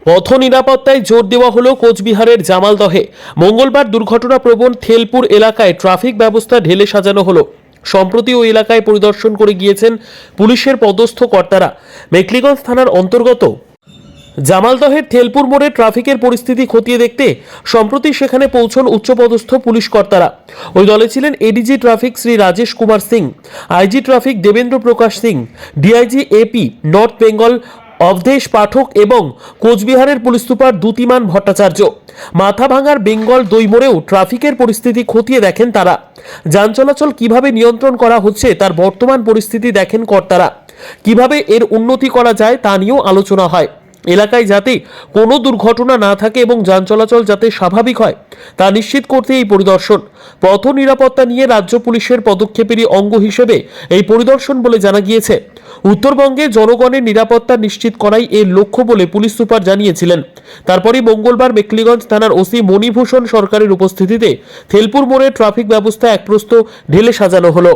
পথ নিরাপত্তায় জোর দেওয়া হলো কোচবিহারের জামালদহে। মঙ্গলবার দুর্ঘটনাপ্রবণ থেলপুর এলাকায় ট্রাফিক ব্যবস্থা ঢেলে সাজানো হলো। সম্প্রতি ওই এলাকায় পরিদর্শন করে গিয়েছেন পুলিশের পদস্থ কর্তারা। মেখলিগঞ্জ থানার অন্তর্গত জামালদহের থেলপুর মোড়ে ট্রাফিকের পরিস্থিতি খতিয়ে দেখতে সম্প্রতি সেখানে পৌঁছন উচ্চপদস্থ পুলিশ কর্তারা। ওই দলে ছিলেন ADG traffic Shri Rajesh Kumar Singh, IG traffic Devendra Prakash Singh, DIG AP north Bengal Awadhesh Pathak এবং কোচবিহারের পুলিশ সুপার দ্যুতিমান ভট্টাচার্য। মাথাভাঙার বেঙ্গল দইমোড়েও ট্রাফিকের পরিস্থিতি খতিয়ে দেখেন তারা। যান চলাচল কিভাবে নিয়ন্ত্রণ করা হচ্ছে তার বর্তমান পরিস্থিতি দেখেন কর্তারা। কিভাবে এর উন্নতি করা যায় তা নিয়েও আলোচনা হয়। এলাকায় যাতে কোনো দুর্ঘটনা না থাকে এবং যান চলাচল যাতে স্বাভাবিক হয় তা নিশ্চিত করতে এই পরিদর্শন। পথ নিরাপত্তা নিয়ে রাজ্য পুলিশের পদক্ষেপেরই অঙ্গ হিসেবে এই পরিদর্শন বলে জানা গিয়েছে। উত্তরবঙ্গে জনগণের নিরাপত্তা নিশ্চিত করাই এর লক্ষ্য বলে পুলিশ সুপার জানিয়েছিলেন। তারপরই মঙ্গলবার মেখলিগঞ্জ থানার ওসি মণিভূষণ সরকারের উপস্থিতিতে থেলপুর মোড়ে ট্রাফিক ব্যবস্থা একপ্রস্থ ঢেলে সাজানো হলো।